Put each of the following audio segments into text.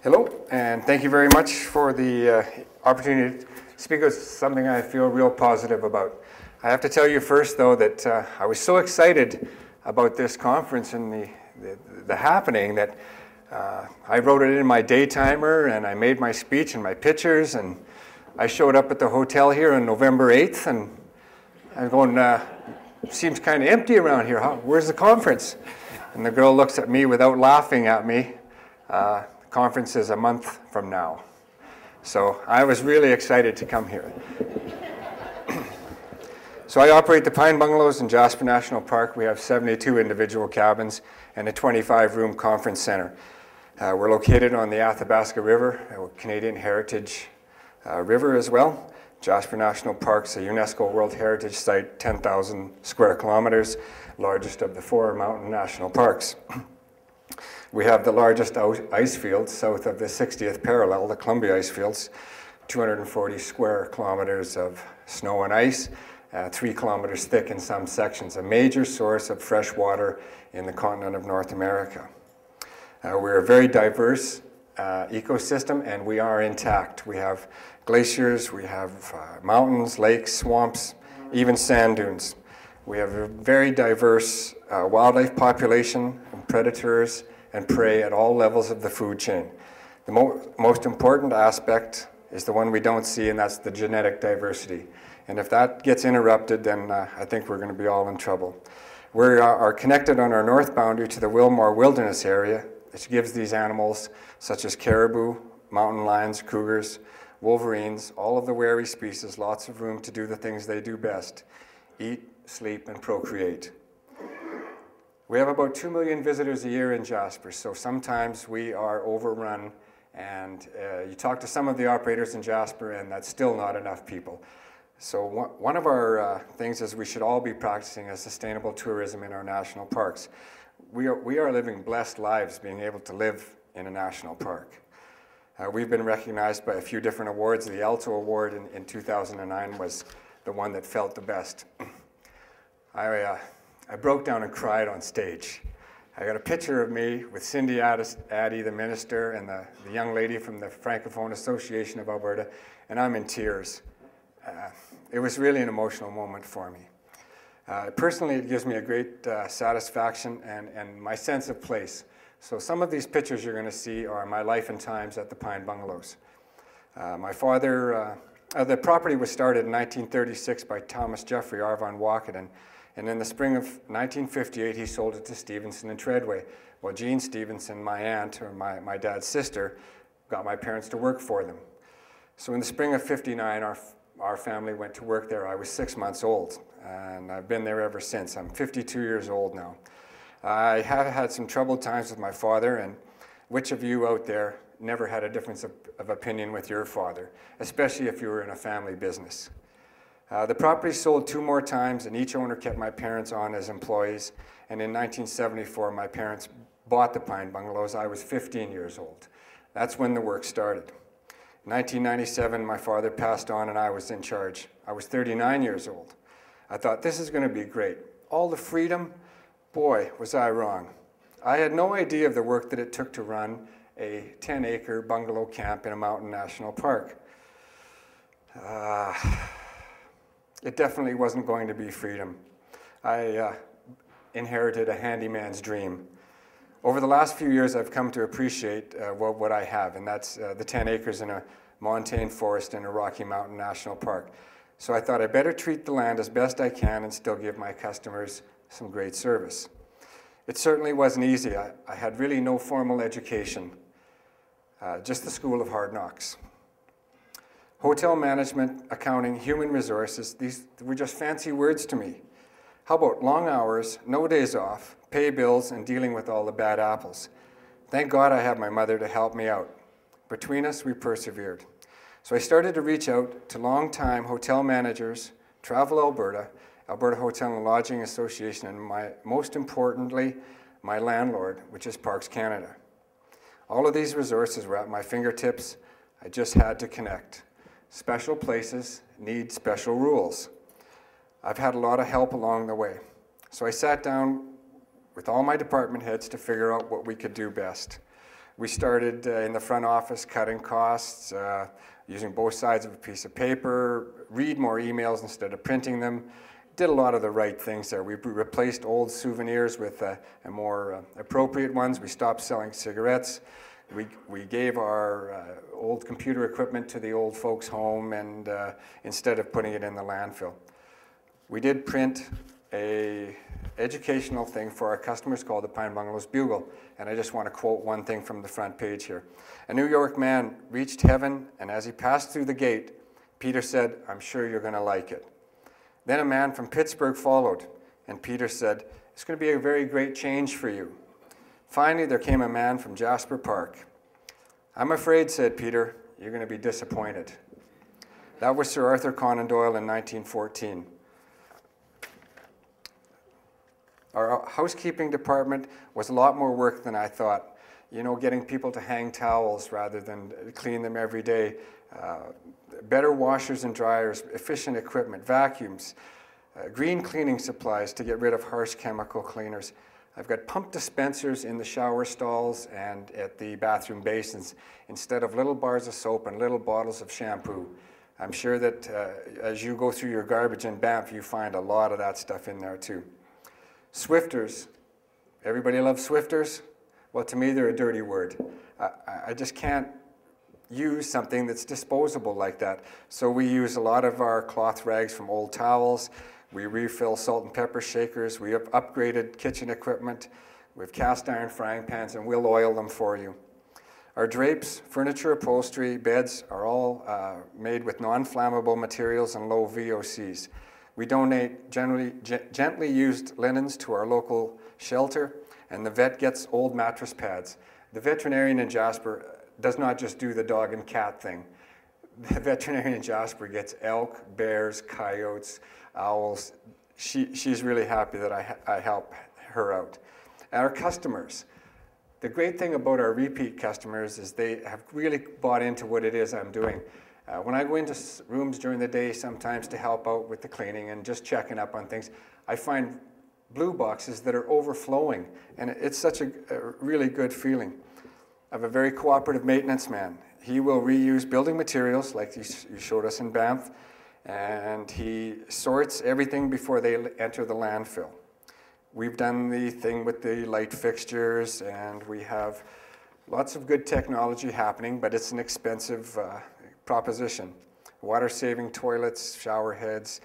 Hello, and thank you very much for the opportunity to speak of something I feel real positive about. I have to tell you first, though, that I was so excited about this conference and the happening that I wrote it in my day timer, and I made my speech and my pictures, and I showed up at the hotel here on November 8th, and I'm going, seems kind of empty around here. Huh? Where's the conference? And the girl looks at me without laughing at me. Conference is a month from now. So I was really excited to come here. So I operate the Pine Bungalows in Jasper National Park. We have 72 individual cabins and a 25-room conference center. We're located on the Athabasca River, a Canadian Heritage River as well. Jasper National Park's a UNESCO World Heritage Site, 10,000 square kilometers, largest of the 4 mountain national parks. We have the largest ice field south of the 60th parallel, the Columbia ice fields, 240 square kilometers of snow and ice, 3 kilometers thick in some sections, a major source of fresh water in the continent of North America. We're a very diverse ecosystem, and we are intact. We have glaciers, we have mountains, lakes, swamps, even sand dunes. We have a very diverse wildlife population and predators and prey at all levels of the food chain. The most important aspect is the one we don't see, and that's the genetic diversity. And if that gets interrupted, then I think we're going to be all in trouble. We are connected on our north boundary to the Wilmore Wilderness area, which gives these animals, such as caribou, mountain lions, cougars, wolverines, all of the wary species, lots of room to do the things they do best: eat, sleep, and procreate. We have about 2 million visitors a year in Jasper, so sometimes we are overrun, and you talk to some of the operators in Jasper, and that's still not enough people. So one of our things is we should all be practicing a sustainable tourism in our national parks. We are living blessed lives being able to live in a national park. We've been recognized by a few different awards. The Alto Award in 2009 was the one that felt the best. I broke down and cried on stage. I got a picture of me with Cindy Addy, the minister, and the young lady from the Francophone Association of Alberta, and I'm in tears. It was really an emotional moment for me. Personally, it gives me a great satisfaction and my sense of place. So some of these pictures you're going to see are my life and times at the Pine Bungalows. My father, the property was started in 1936 by Thomas Jeffrey Arvon Walkett, and in the spring of 1958, he sold it to Stevenson and Treadway. Well, Jean Stevenson, my aunt, or my dad's sister, got my parents to work for them. So in the spring of '59, our family went to work there. I was 6 months old, and I've been there ever since. I'm 52 years old now. I have had some troubled times with my father, and which of you out there never had a difference of opinion with your father, especially if you were in a family business? The property sold 2 more times, and each owner kept my parents on as employees. And in 1974, my parents bought the Pine Bungalows. I was 15 years old. That's when the work started. In 1997, my father passed on, and I was in charge. I was 39 years old. I thought, this is going to be great. All the freedom, boy, was I wrong. I had no idea of the work that it took to run a 10-acre bungalow camp in a mountain national park. It definitely wasn't going to be freedom. I inherited a handyman's dream. Over the last few years, I've come to appreciate what I have, and that's the 10 acres in a montane forest in a Rocky Mountain National Park. So I thought I better treat the land as best I can and still give my customers some great service. It certainly wasn't easy. I had really no formal education, just the school of hard knocks. Hotel management, accounting, human resources, these were just fancy words to me. How about long hours, no days off, pay bills, and dealing with all the bad apples? Thank God I have my mother to help me out. Between us, we persevered. So I started to reach out to long-time hotel managers, Travel Alberta, Alberta Hotel and Lodging Association, and most importantly, my landlord, which is Parks Canada. All of these resources were at my fingertips. I just had to connect. Special places need special rules. I've had a lot of help along the way. So I sat down with all my department heads to figure out what we could do best. We started in the front office cutting costs, using both sides of a piece of paper, read more emails instead of printing them. Did a lot of the right things there. We replaced old souvenirs with more appropriate ones. We stopped selling cigarettes. We gave our old computer equipment to the old folks' home, and instead of putting it in the landfill. We did print a educational thing for our customers called the Pine Bungalows Bugle, and I just want to quote one thing from the front page here. A New York man reached heaven, and as he passed through the gate, Peter said, "I'm sure you're going to like it." Then a man from Pittsburgh followed, and Peter said, "It's going to be a very great change for you." Finally, there came a man from Jasper Park. "I'm afraid," said Peter, "you're going to be disappointed." That was Sir Arthur Conan Doyle in 1914. Our housekeeping department was a lot more work than I thought. You know, getting people to hang towels rather than clean them every day. Better washers and dryers, efficient equipment, vacuums, green cleaning supplies to get rid of harsh chemical cleaners. I've got pump dispensers in the shower stalls and at the bathroom basins instead of little bars of soap and little bottles of shampoo. I'm sure that as you go through your garbage in Banff, you find a lot of that stuff in there too. Swifters. Everybody loves Swifters? Well, to me, they're a dirty word. I just can't use something that's disposable like that. So we use a lot of our cloth rags from old towels. We refill salt and pepper shakers. We have upgraded kitchen equipment. We have cast iron frying pans, and we'll oil them for you. Our drapes, furniture, upholstery, beds are all made with non-flammable materials and low VOCs. We donate gently used linens to our local shelter, and the vet gets old mattress pads. The veterinarian in Jasper does not just do the dog and cat thing. The veterinarian in Jasper gets elk, bears, coyotes, owls. She's really happy that I help her out. And our customers. The great thing about our repeat customers is they have really bought into what it is I'm doing. When I go into rooms during the day sometimes to help out with the cleaning and just checking up on things, I find blue boxes that are overflowing, and it's such a really good feeling. I have a very cooperative maintenance man. He will reuse building materials like you showed us in Banff, and he sorts everything before they enter the landfill. We've done the thing with the light fixtures, and we have lots of good technology happening, but it's an expensive proposition. Water-saving toilets, shower heads.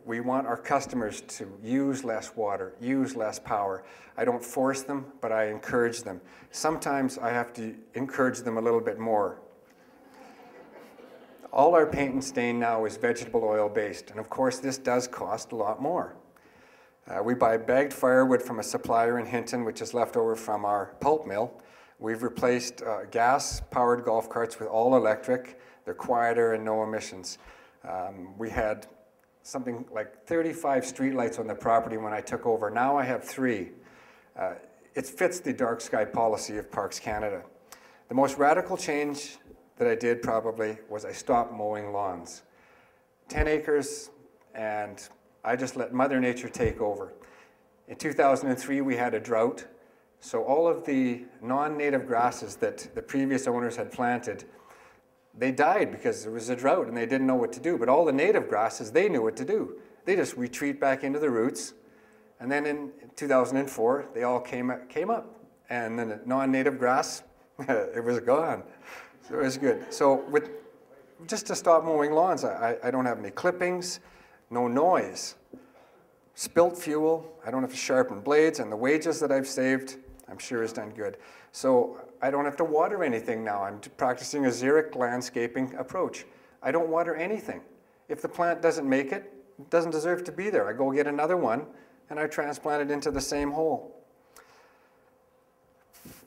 We want our customers to use less water, use less power. I don't force them, but I encourage them. Sometimes I have to encourage them a little bit more. All our paint and stain now is vegetable oil based, and of course this does cost a lot more. We buy bagged firewood from a supplier in Hinton, which is left over from our pulp mill. We've replaced gas-powered golf carts with all electric. They're quieter and no emissions. We had something like 35 streetlights on the property when I took over. Now I have 3. It fits the dark sky policy of Parks Canada. The most radical change that I did probably was I stopped mowing lawns. 10 acres, and I just let Mother Nature take over. In 2003, we had a drought, so all of the non-native grasses that the previous owners had planted, they died because there was a drought and they didn't know what to do. But all the native grasses, they knew what to do. They just retreat back into the roots. And then in 2004, they all came up. And then the non-native grass, it was gone. So it was good. So just to stop mowing lawns, I don't have any clippings, no noise. Spilt fuel, I don't have to sharpen blades, and the wages that I've saved, I'm sure has done good. So I don't have to water anything now. I'm practicing a xeric landscaping approach. I don't water anything. If the plant doesn't make it, it doesn't deserve to be there. I go get another one, and I transplant it into the same hole.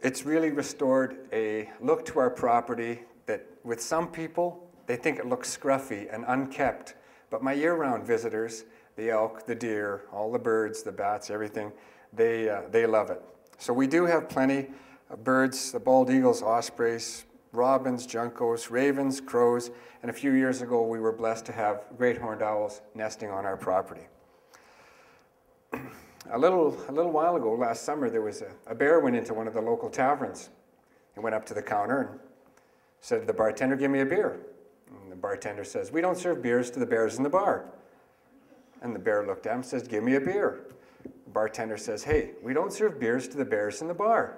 It's really restored a look to our property that with some people, they think it looks scruffy and unkept. But my year-round visitors, the elk, the deer, all the birds, the bats, everything, they love it. So we do have plenty of birds, the bald eagles, ospreys, robins, juncos, ravens, crows, and a few years ago we were blessed to have great horned owls nesting on our property. A little while ago, last summer, there was a bear went into one of the local taverns. He went up to the counter and said to the bartender, "Give me a beer." And the bartender says, "We don't serve beers to the bears in the bar." And the bear looked at him and says, "Give me a beer." The bartender says, "Hey, we don't serve beers to the bears in the bar."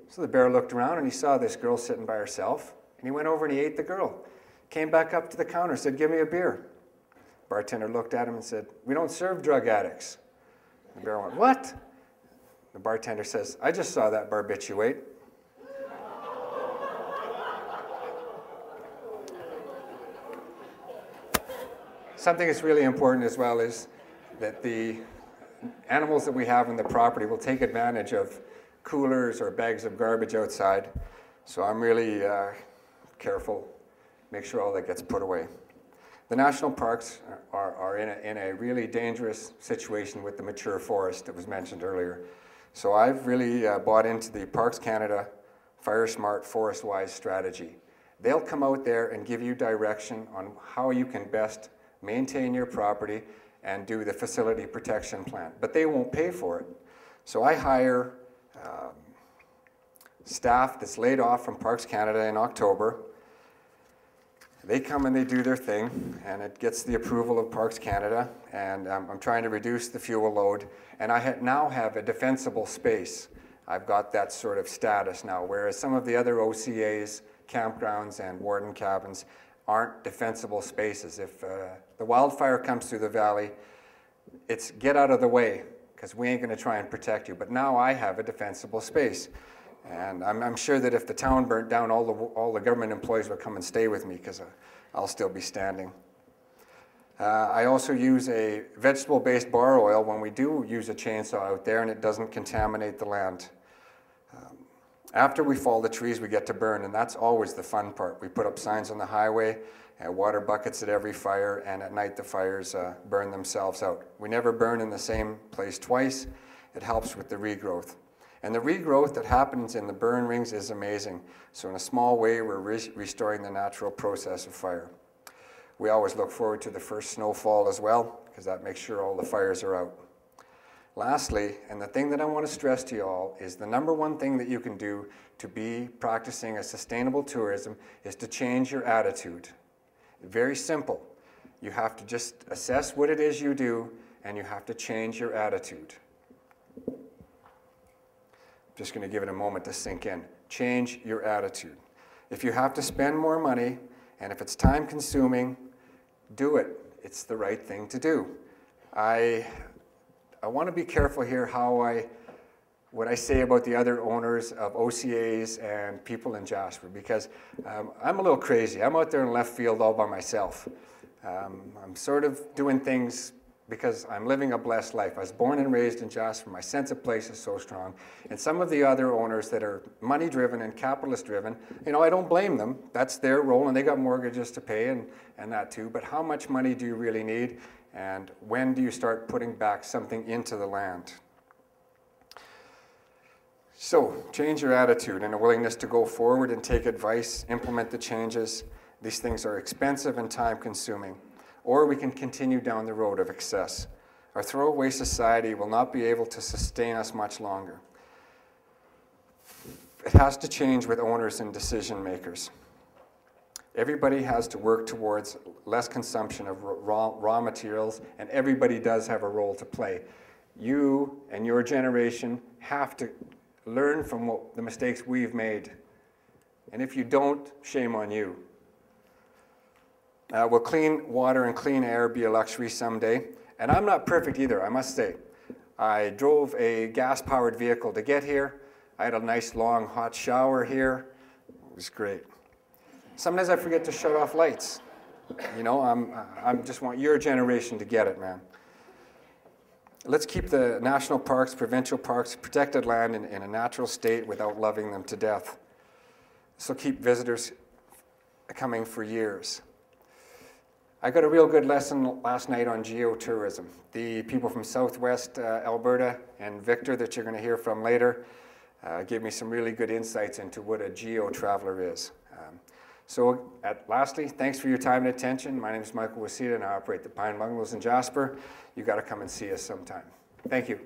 So the bear looked around and he saw this girl sitting by herself, and he went over and he ate the girl. Came back up to the counter and said, "Give me a beer." The bartender looked at him and said, "We don't serve drug addicts." The bear went, "What?" The bartender says, "I just saw that barbiturate." Something that's really important as well is that the animals that we have on the property will take advantage of coolers or bags of garbage outside. So I'm really careful, make sure all that gets put away. The national parks are in a really dangerous situation with the mature forest that was mentioned earlier. So I've really bought into the Parks Canada Fire Smart Forest Wise strategy. They'll come out there and give you direction on how you can best maintain your property and do the facility protection plan, but they won't pay for it. So I hire staff that's laid off from Parks Canada in October. They come and they do their thing, and it gets the approval of Parks Canada, and I'm trying to reduce the fuel load, and I now have a defensible space. I've got that sort of status now, whereas some of the other OCAs, campgrounds, and warden cabins aren't defensible spaces. If the wildfire comes through the valley, it's get out of the way, because we ain't going to try and protect you. But now I have a defensible space. And I'm sure that if the town burnt down, all the government employees would come and stay with me, because I'll still be standing. I also use a vegetable-based bar oil when we do use a chainsaw out there, and it doesn't contaminate the land. After we fall the trees, we get to burn, and that's always the fun part. We put up signs on the highway, water buckets at every fire, and at night the fires burn themselves out. We never burn in the same place twice. It helps with the regrowth. And the regrowth that happens in the burn rings is amazing. So in a small way, we're restoring the natural process of fire. We always look forward to the first snowfall as well, because that makes sure all the fires are out. Lastly, and the thing that I want to stress to you all, is the number one thing that you can do to be practicing a sustainable tourism is to change your attitude. Very simple. You have to just assess what it is you do, and you have to change your attitude. Just going to give it a moment to sink in. Change your attitude. If you have to spend more money, and if it's time consuming, do it. It's the right thing to do. I want to be careful here what I say about the other owners of OCAs and people in Jasper, because I'm a little crazy. I'm out there in left field all by myself. I'm sort of doing things because I'm living a blessed life. I was born and raised in Jasper. My sense of place is so strong. And some of the other owners that are money-driven and capitalist-driven, I don't blame them. That's their role, and they got mortgages to pay and that too. But how much money do you really need? And when do you start putting back something into the land? So, change your attitude and a willingness to go forward and take advice, implement the changes. These things are expensive and time-consuming. Or we can continue down the road of excess. Our throwaway society will not be able to sustain us much longer. It has to change with owners and decision makers. Everybody has to work towards less consumption of raw materials, and everybody does have a role to play. You and your generation have to learn from the mistakes we've made. And if you don't, shame on you. Will clean water and clean air be a luxury someday? And I'm not perfect either, I must say. I drove a gas-powered vehicle to get here. I had a nice long hot shower here. It was great. Sometimes I forget to shut off lights. I just want your generation to get it, man. Let's keep the national parks, provincial parks, protected land in a natural state without loving them to death. This will keep visitors coming for years. I got a real good lesson last night on geotourism. The people from Southwest Alberta and Victor that you're going to hear from later gave me some really good insights into what a geo-traveler is. Lastly, thanks for your time and attention. My name is Michal Wasuita and I operate the Pine Bungalows in Jasper. You got to come and see us sometime. Thank you.